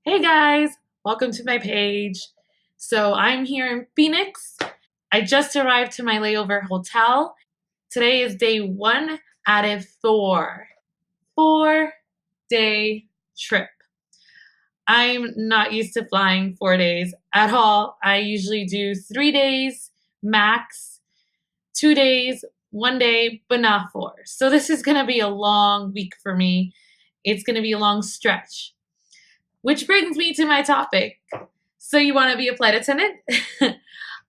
Hey guys, welcome to my page. So I'm here in Phoenix. I just arrived to my layover hotel. Today is day 1 out of 4. 4-day trip. I'm not used to flying 4 days at all. I usually do 3 days max, 2 days, 1 day, but not 4. So this is going to be a long week for me. It's going to be a long stretch. Which brings me to my topic. So you want to be a flight attendant?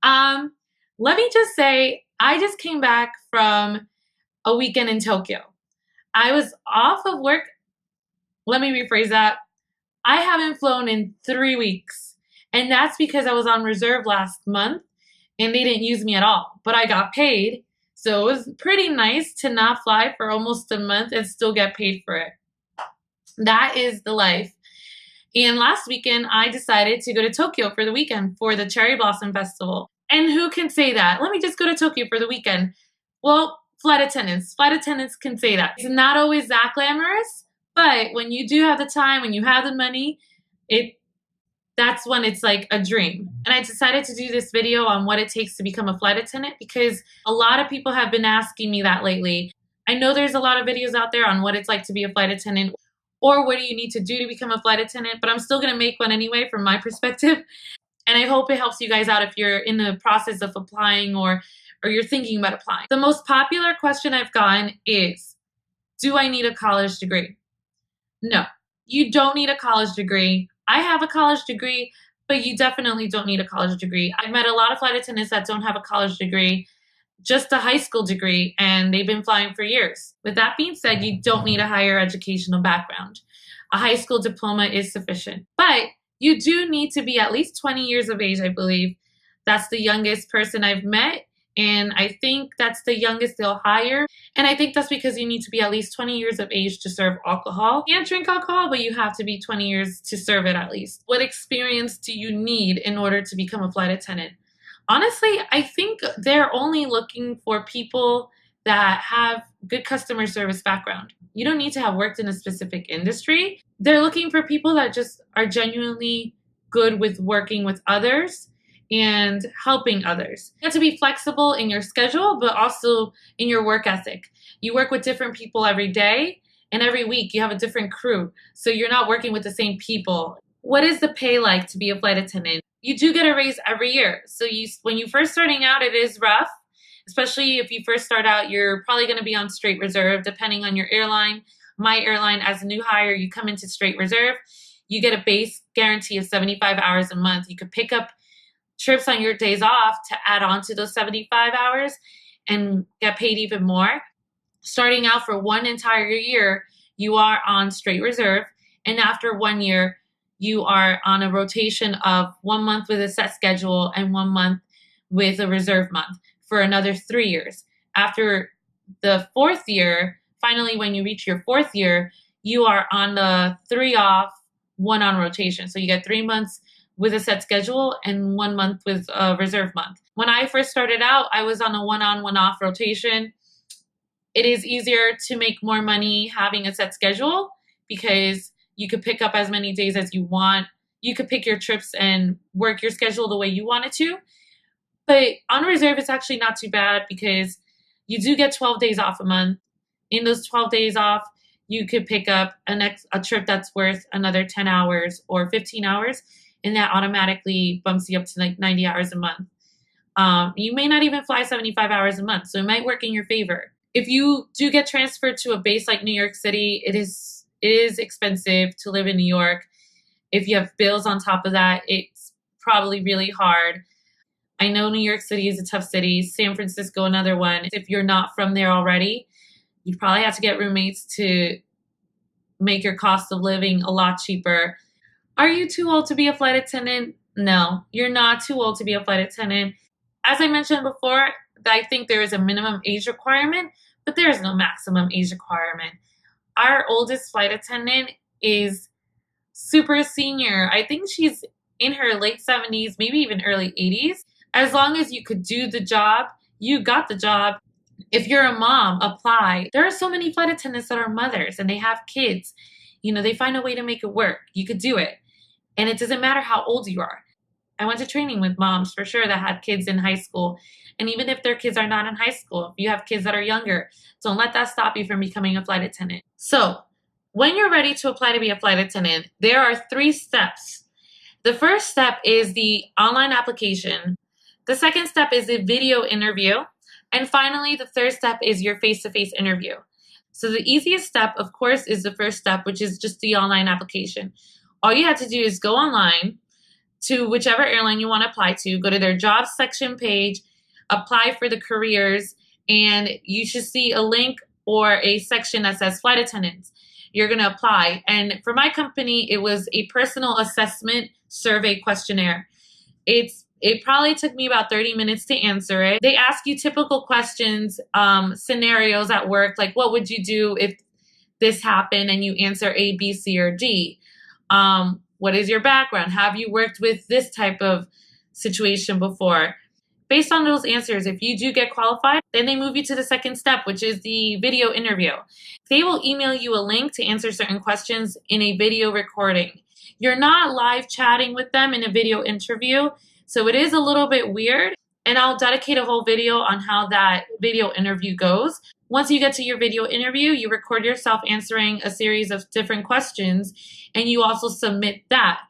um, Let me just say, I just came back from a weekend in Tokyo. I was off of work. Let me rephrase that. I haven't flown in 3 weeks. And that's because I was on reserve last month and they didn't use me at all. But I got paid. So it was pretty nice to not fly for almost a month and still get paid for it. That is the life. And last weekend, I decided to go to Tokyo for the weekend for the Cherry Blossom Festival. And who can say that? Let me just go to Tokyo for the weekend. Well, flight attendants. Flight attendants can say that. It's not always that glamorous, but when you do have the time, when you have the money, that's when it's like a dream. And I decided to do this video on what it takes to become a flight attendant because a lot of people have been asking me that lately. I know there's a lot of videos out there on what it's like to be a flight attendant or what do you need to do to become a flight attendant, but I'm still going to make one anyway from my perspective. And I hope it helps you guys out if you're in the process of applying or you're thinking about applying. The most popular question I've gotten is, do I need a college degree? No, you don't need a college degree. I have a college degree, but you definitely don't need a college degree. I've met a lot of flight attendants that don't have a college degree, just a high school degree, and they've been flying for years. With that being said, you don't need a higher educational background. A high school diploma is sufficient. But you do need to be at least 20 years of age, I believe. That's the youngest person I've met, and I think that's the youngest they'll hire. And I think that's because you need to be at least 20 years of age to serve alcohol. You can't drink alcohol, but you have to be 20 years to serve it at least. What experience do you need in order to become a flight attendant? Honestly, I think they're only looking for people that have good customer service background. You don't need to have worked in a specific industry. They're looking for people that just are genuinely good with working with others and helping others. You have to be flexible in your schedule, but also in your work ethic. You work with different people every day, and every week you have a different crew. So you're not working with the same people. What is the pay like to be a flight attendant? You do get a raise every year. So when you first starting out, it is rough, especially if you first start out, you're probably going to be on straight reserve, depending on your airline. My airline, as a new hire, you come into straight reserve, you get a base guarantee of 75 hours a month. You could pick up trips on your days off to add on to those 75 hours and get paid even more. Starting out for one entire year, you are on straight reserve. And after 1 year, you are on a rotation of 1 month with a set schedule and 1 month with a reserve month for another 3 years. After the 4th year, finally, when you reach your 4th year, you are on the 3 off, 1 on rotation. So you get 3 months with a set schedule and 1 month with a reserve month. When I first started out, I was on a 1 on, 1 off rotation. It is easier to make more money having a set schedule because you could pick up as many days as you want. You could pick your trips and work your schedule the way you want it to. But on reserve, it's actually not too bad because you do get 12 days off a month. In those 12 days off, you could pick up a trip that's worth another 10 hours or 15 hours, and that automatically bumps you up to like 90 hours a month. You may not even fly 75 hours a month, so it might work in your favor. If you do get transferred to a base like New York City, it is expensive to live in New York. If you have bills on top of that, it's probably really hard. I know New York City is a tough city. San Francisco, another one. If you're not from there already, you probably have to get roommates to make your cost of living a lot cheaper. Are you too old to be a flight attendant? No, you're not too old to be a flight attendant. As I mentioned before, I think there is a minimum age requirement, but there is no maximum age requirement. Our oldest flight attendant is super senior. I think she's in her late 70s, maybe even early 80s. As long as you could do the job, you got the job. If you're a mom, apply. There are so many flight attendants that are mothers and they have kids. You know, they find a way to make it work. You could do it. And it doesn't matter how old you are. I went to training with moms for sure that had kids in high school. And even if their kids are not in high school, if you have kids that are younger, don't let that stop you from becoming a flight attendant. So, when you're ready to apply to be a flight attendant, there are 3 steps. The first step is the online application. The second step is the video interview. And finally, the third step is your face-to-face interview. So the easiest step, of course, is the first step, which is just the online application. All you have to do is go online to whichever airline you want to apply to, go to their jobs section page, apply for the careers, and you should see a link or a section that says flight attendants. You're going to apply. And for my company, it was a personal assessment survey questionnaire. It probably took me about 30 minutes to answer it. They ask you typical questions, scenarios at work, like what would you do if this happened, and you answer A, B, C, or D. What is your background? Have you worked with this type of situation before? Based on those answers, if you do get qualified, then they move you to the second step, which is the video interview. They will email you a link to answer certain questions in a video recording. You're not live chatting with them in a video interview, so it is a little bit weird, and I'll dedicate a whole video on how that video interview goes. Once you get to your video interview, you record yourself answering a series of different questions, and you also submit that.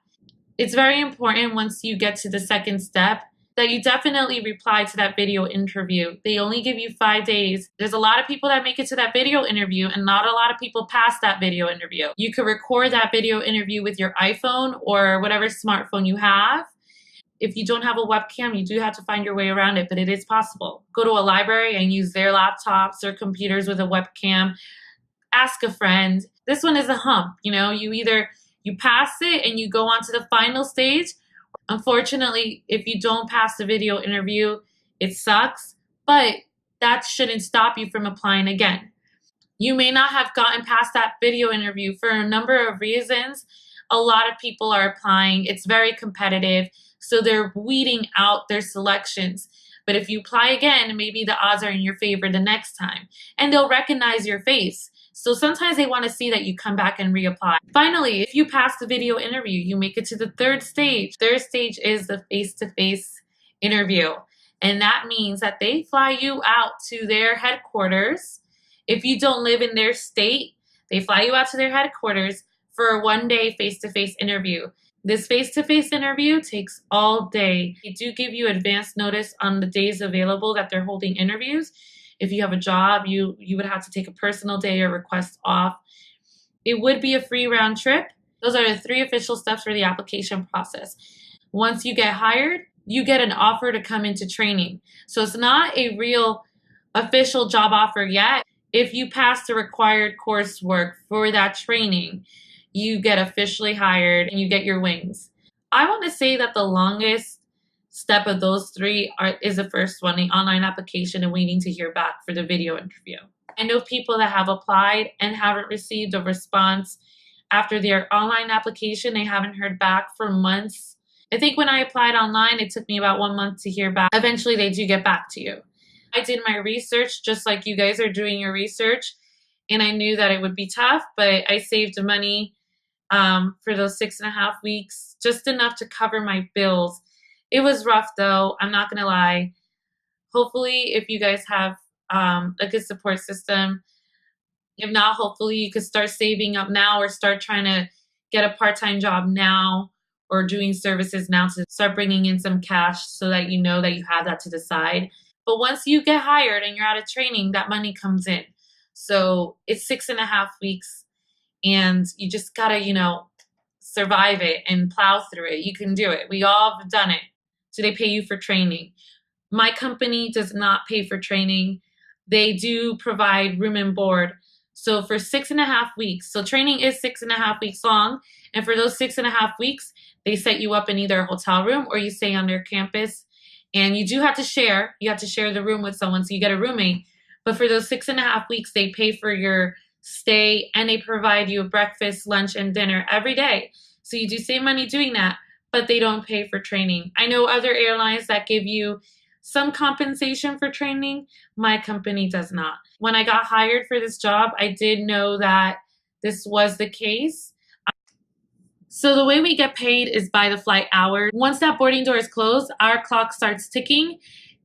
It's very important once you get to the second step that you definitely reply to that video interview. They only give you 5 days. There's a lot of people that make it to that video interview, and not a lot of people pass that video interview. You could record that video interview with your iPhone or whatever smartphone you have. If you don't have a webcam, you do have to find your way around it, but it is possible. Go to a library and use their laptops or computers with a webcam. Ask a friend. This one is a hump. You pass it and you go on to the final stage. Unfortunately, if you don't pass the video interview, it sucks, but that shouldn't stop you from applying again. You may not have gotten past that video interview for a number of reasons. A lot of people are applying. It's very competitive, so they're weeding out their selections. But if you apply again, maybe the odds are in your favor the next time, and they'll recognize your face. So sometimes they want to see that you come back and reapply. Finally, if you pass the video interview, you make it to the third stage. Third stage is the face-to-face interview. And that means that they fly you out to their headquarters. If you don't live in their state, they fly you out to their headquarters for a 1-day face-to-face interview. This face-to-face interview takes all day. They do give you advance notice on the days available that they're holding interviews. If you have a job, you would have to take a personal day or request off. It would be a free round trip. Those are the 3 official steps for the application process. Once you get hired, you get an offer to come into training. So it's not a real official job offer yet. If you pass the required coursework for that training, you get officially hired and you get your wings. I want to say that the longest step of those 3 is the first one, the online application and waiting to hear back for the video interview. I know people that have applied and haven't received a response after their online application. They haven't heard back for months. I think when I applied online, it took me about 1 month to hear back. Eventually, they do get back to you. I did my research just like you guys are doing your research, and I knew that it would be tough, but I saved money for those 6.5 weeks, just enough to cover my bills. It was rough though, I'm not gonna lie. Hopefully, if you guys have a good support system, if not, hopefully you could start saving up now or start trying to get a part-time job now or doing services now to start bringing in some cash so that you know that you have that to the side. But once you get hired and you're out of training, that money comes in. So it's 6.5 weeks and you just gotta, survive it and plow through it. You can do it. We all have done it. So they pay you for training. My company does not pay for training. They do provide room and board. So for 6.5 weeks, so training is 6.5 weeks long. And for those 6.5 weeks, they set you up in either a hotel room or you stay on their campus. And you do have to share. You have to share the room with someone, so you get a roommate. But for those 6.5 weeks, they pay for your stay and they provide you a breakfast, lunch, and dinner every day. So you do save money doing that, but they don't pay for training. I know other airlines that give you some compensation for training. My company does not. When I got hired for this job, I did know that this was the case. So the way we get paid is by the flight hour. Once that boarding door is closed, our clock starts ticking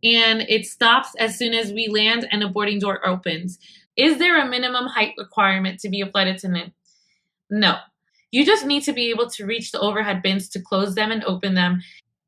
and it stops as soon as we land and the boarding door opens. Is there a minimum height requirement to be a flight attendant? No. You just need to be able to reach the overhead bins to close them and open them.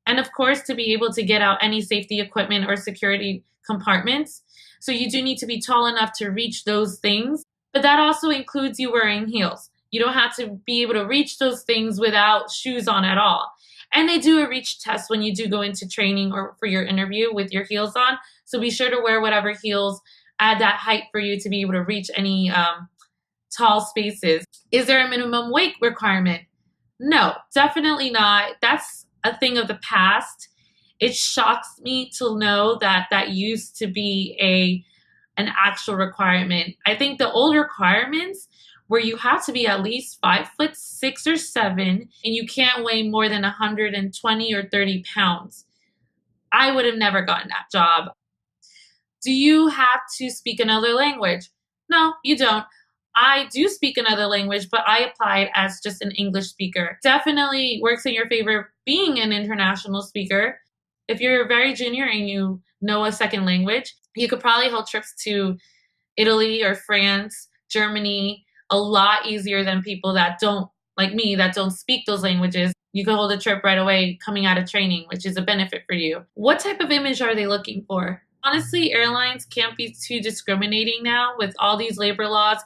And of course, to be able to get out any safety equipment or security compartments. So you do need to be tall enough to reach those things. But that also includes you wearing heels. You don't have to be able to reach those things without shoes on at all. And they do a reach test when you do go into training or for your interview with your heels on. So be sure to wear whatever heels add that height for you to be able to reach any tall spaces. Is there a minimum weight requirement? No, definitely not. That's a thing of the past. It shocks me to know that that used to be an actual requirement. I think the old requirements where you have to be at least 5'6" or 7, and you can't weigh more than 120 or 30 pounds. I would have never gotten that job. Do you have to speak another language? No, you don't. I do speak another language, but I applied as just an English speaker. Definitely works in your favor being an international speaker. If you're very junior and you know a second language, you could probably hold trips to Italy or France, Germany, a lot easier than people that don't, like me, that don't speak those languages. You could hold a trip right away coming out of training, which is a benefit for you. What type of image are they looking for? Honestly, airlines can't be too discriminating now with all these labor laws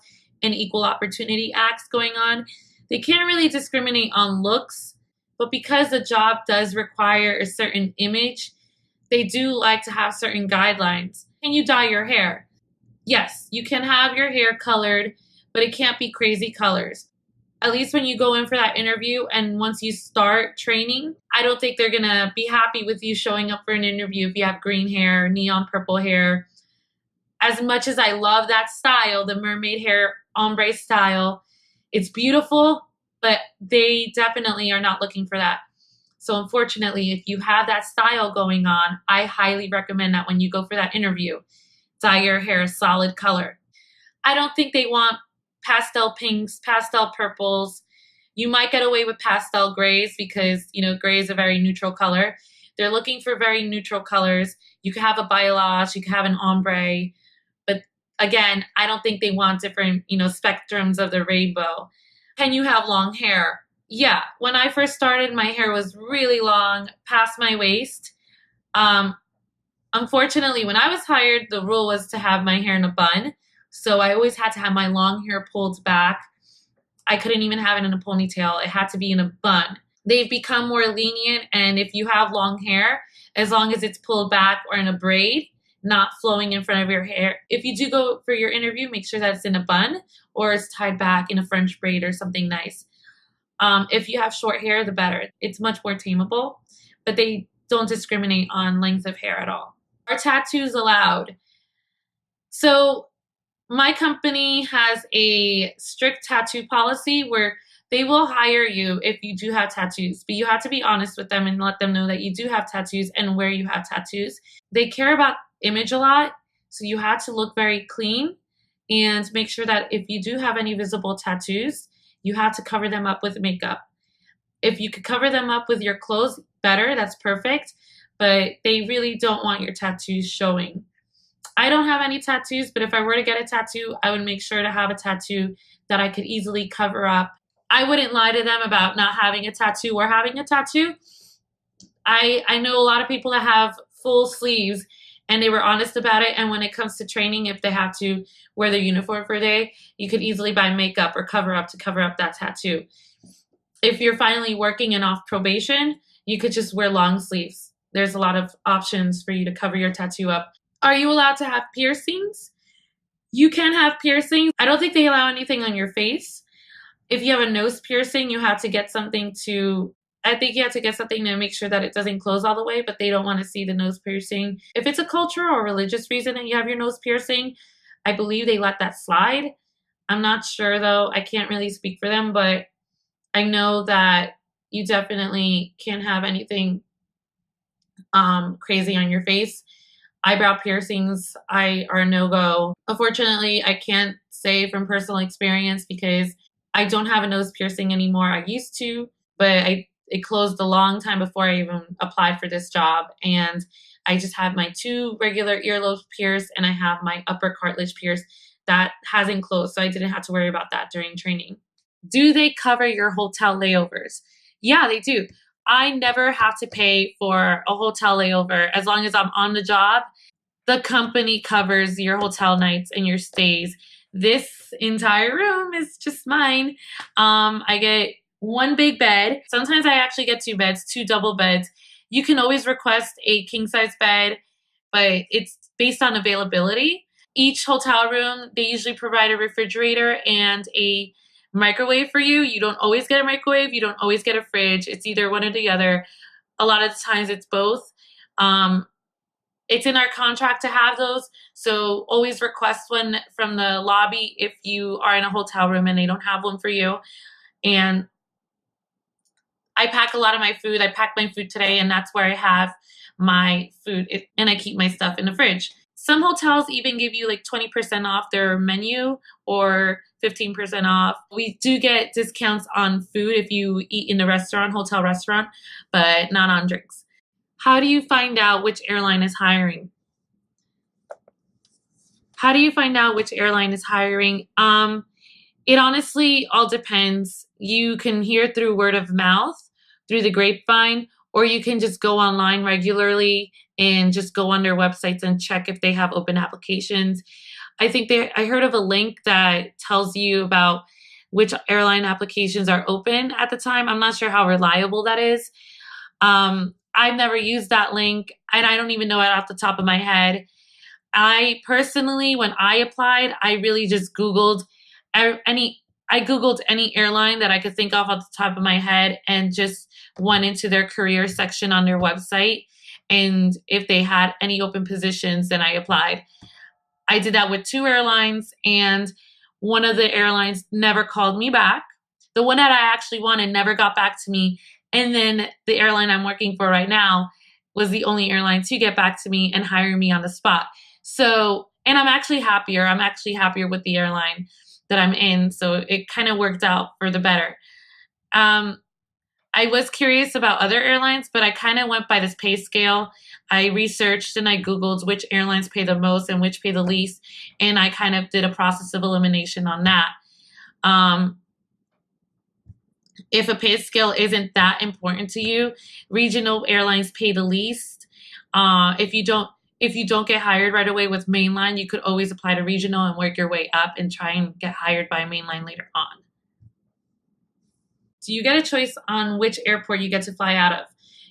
and equal opportunity acts going on. They can't really discriminate on looks, but because the job does require a certain image, they do like to have certain guidelines. Can you dye your hair? Yes, you can have your hair colored, but it can't be crazy colors. At least when you go in for that interview and once you start training, I don't think they're gonna be happy with you showing up for an interview if you have green hair, neon purple hair. As much as I love that style, the mermaid hair ombre style, it's beautiful, but they definitely are not looking for that. So unfortunately, if you have that style going on, I highly recommend that when you go for that interview, dye your hair a solid color. I don't think they want pastel pinks, pastel purples. You might get away with pastel grays because, gray is a very neutral color. They're looking for very neutral colors. You could have a balayage, you could have an ombre, but again, I don't think they want different, spectrums of the rainbow. Can you have long hair? Yeah. When I first started, my hair was really long, past my waist. Unfortunately, when I was hired, the rule was to have my hair in a bun. So I always had to have my long hair pulled back. I couldn't even have it in a ponytail. It had to be in a bun. They've become more lenient, and if you have long hair, as long as it's pulled back or in a braid, not flowing in front of your hair. If you do go for your interview, make sure that it's in a bun or it's tied back in a French braid or something nice. If you have short hair, the better. It's much more tameable, but they don't discriminate on length of hair at all. Are tattoos allowed? So my company has a strict tattoo policy where they will hire you if you do have tattoos, but you have to be honest with them and let them know that you do have tattoos and where you have tattoos. They care about image a lot, so you have to look very clean and make sure that if you do have any visible tattoos, you have to cover them up with makeup. If you could cover them up with your clothes, better, that's perfect, but they really don't want your tattoos showing. I don't have any tattoos, but if I were to get a tattoo, I would make sure to have a tattoo that I could easily cover up. I wouldn't lie to them about not having a tattoo or having a tattoo. I know a lot of people that have full sleeves and they were honest about it. And when it comes to training, if they have to wear their uniform for a day, you could easily buy makeup or cover up to cover up that tattoo. If you're finally working and off probation, you could just wear long sleeves. There's a lot of options for you to cover your tattoo up. Are you allowed to have piercings? You can have piercings. I don't think they allow anything on your face. If you have a nose piercing, you have to get something to, I think you have to get something to make sure that it doesn't close all the way, but they don't want to see the nose piercing. If it's a cultural or religious reason that you have your nose piercing, I believe they let that slide. I'm not sure though. I can't really speak for them, but I know that you definitely can't have anything crazy on your face. Eyebrow piercings are a no-go. Unfortunately, I can't say from personal experience because I don't have a nose piercing anymore. I used to. but it closed a long time before I even applied for this job. And I just have my two regular earlobe pierced, and I have my upper cartilage pierced. That hasn't closed, so I didn't have to worry about that during training. Do they cover your hotel layovers? Yeah, they do. I never have to pay for a hotel layover as long as I'm on the job. The company covers your hotel nights and your stays. This entire room is just mine. I get one big bed. Sometimes I actually get two beds, two double beds. You can always request a king size bed, but it's based on availability. Each hotel room, they usually provide a refrigerator and a microwave for you. You don't always get a microwave, you don't always get a fridge. It's either one or the other. A lot of the times it's both. Um, it's in our contract to have those, so always request one from the lobby if you are in a hotel room and they don't have one for you. And I pack a lot of my food. I packed my food today, and that's where I have my food, and I keep my stuff in the fridge. Some hotels even give you like 20% off their menu or 15% off. We do get discounts on food if you eat in the restaurant, hotel restaurant, but not on drinks. How do you find out which airline is hiring? How do you find out which airline is hiring? It honestly all depends. You can hear through word of mouth, through the grapevine, or you can just go online regularly and just go on their websites and check if they have open applications. I heard of a link that tells you about which airline applications are open at the time. I'm not sure how reliable that is. I've never used that link, and I don't even know it off the top of my head. I personally, when I applied, I really just Googled any I Googled any airline that I could think of off the top of my head and just went into their career section on their website. And if they had any open positions, then I applied. I did that with two airlines, and one of the airlines never called me back. The one that I actually wanted never got back to me. And then the airline I'm working for right now was the only airline to get back to me and hire me on the spot. So, and I'm actually happier. I'm actually happier with the airline that I'm in. So it kind of worked out for the better. Um, I was curious about other airlines, but I kind of went by this pay scale. I researched and I Googled which airlines pay the most and which pay the least. And I kind of did a process of elimination on that. Um, if a pay scale isn't that important to you, regional airlines pay the least. If you don't get hired right away with mainline, you could always apply to regional and work your way up and try and get hired by mainline later on. Do you get a choice on which airport you get to fly out of?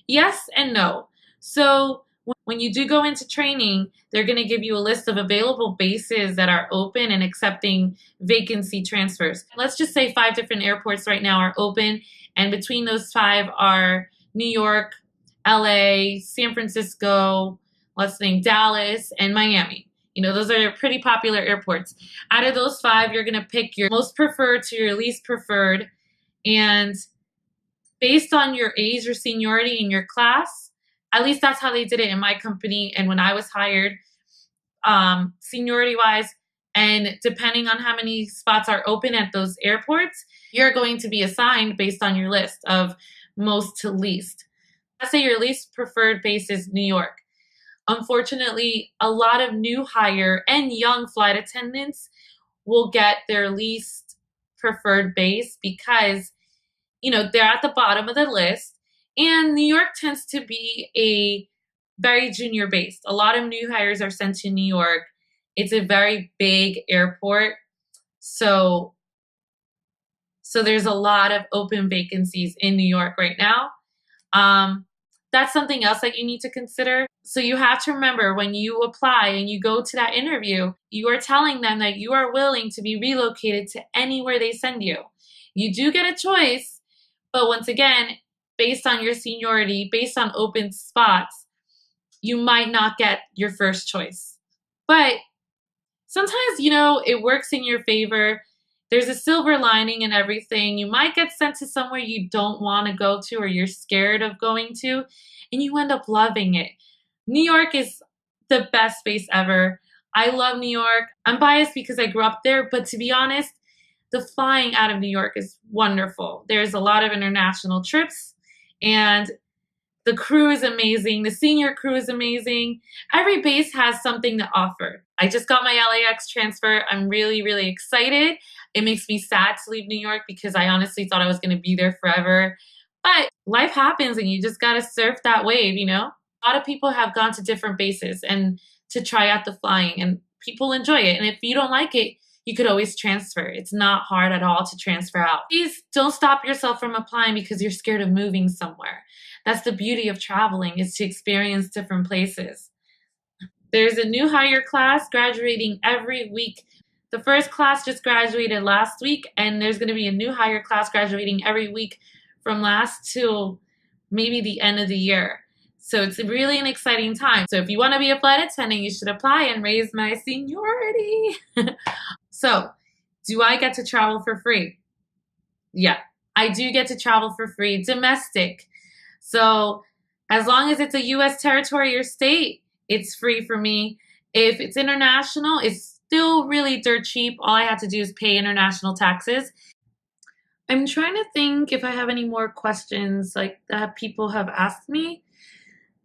Yes and no. So when you do go into training, they're going to give you a list of available bases that are open and accepting vacancy transfers. Let's just say 5 different airports right now are open, and between those 5 are New York, LA, San Francisco, let's think Dallas, and Miami. You know, those are pretty popular airports. Out of those 5, you're going to pick your most preferred to your least preferred. And based on your age or seniority in your class, at least that's how they did it in my company and when I was hired, seniority wise, and depending on how many spots are open at those airports, you're going to be assigned based on your list of most to least. Let's say your least preferred base is New York. Unfortunately, a lot of new hire and young flight attendants will get their least preferred base because, you know, they're at the bottom of the list. And New York tends to be a very junior based. A lot of new hires are sent to New York. It's a very big airport. So there's a lot of open vacancies in New York right now. That's something else that you need to consider. So you have to remember when you apply and you go to that interview, you are telling them that you are willing to be relocated to anywhere they send you. You do get a choice, but once again, based on your seniority, based on open spots, you might not get your first choice. But sometimes, you know, it works in your favor. There's a silver lining in everything. You might get sent to somewhere you don't want to go to or you're scared of going to, and you end up loving it. New York is the best space ever. I love New York. I'm biased because I grew up there, but to be honest, the flying out of New York is wonderful. There's a lot of international trips, and the crew is amazing. The senior crew is amazing. Every base has something to offer. I just got my LAX transfer. I'm really, really excited. It makes me sad to leave New York because I honestly thought I was going to be there forever. But life happens and you just got to surf that wave, you know? A lot of people have gone to different bases and to try out the flying, and people enjoy it. And if you don't like it, you could always transfer. It's not hard at all to transfer out. Please don't stop yourself from applying because you're scared of moving somewhere. That's the beauty of traveling, is to experience different places. There's a new hire class graduating every week. The first class just graduated last week, and there's going to be a new hire class graduating every week from last till maybe the end of the year. So it's really an exciting time. So if you want to be a flight attendant, you should apply and raise my seniority. So, do I get to travel for free? Yeah, I do get to travel for free, domestic. So, as long as it's a US territory or state, it's free for me. If it's international, it's still really dirt cheap. All I have to do is pay international taxes. I'm trying to think if I have any more questions like that people have asked me,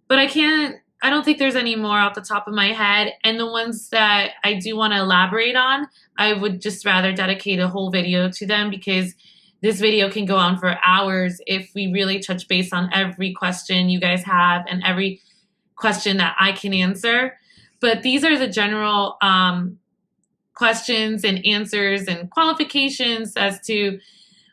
but I don't think there's any more off the top of my head. And the ones that I do want to elaborate on, I would just rather dedicate a whole video to them, because this video can go on for hours if we really touch base on every question you guys have and every question that I can answer. But these are the general questions and answers and qualifications as to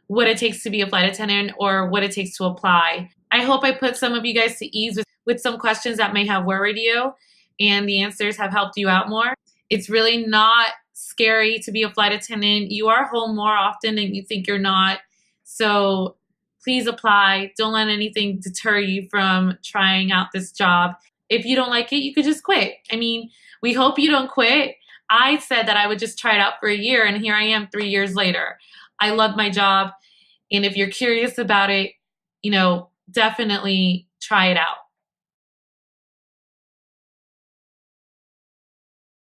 what it takes to be a flight attendant or what it takes to apply. I hope I put some of you guys to ease with some questions that may have worried you, and the answers have helped you out more. It's really not scary to be a flight attendant. You are home more often than you think you're not. So please apply. Don't let anything deter you from trying out this job. If you don't like it, you could just quit. I mean, we hope you don't quit. I said that I would just try it out for a year, and here I am 3 years later. I love my job. And if you're curious about it, definitely try it out.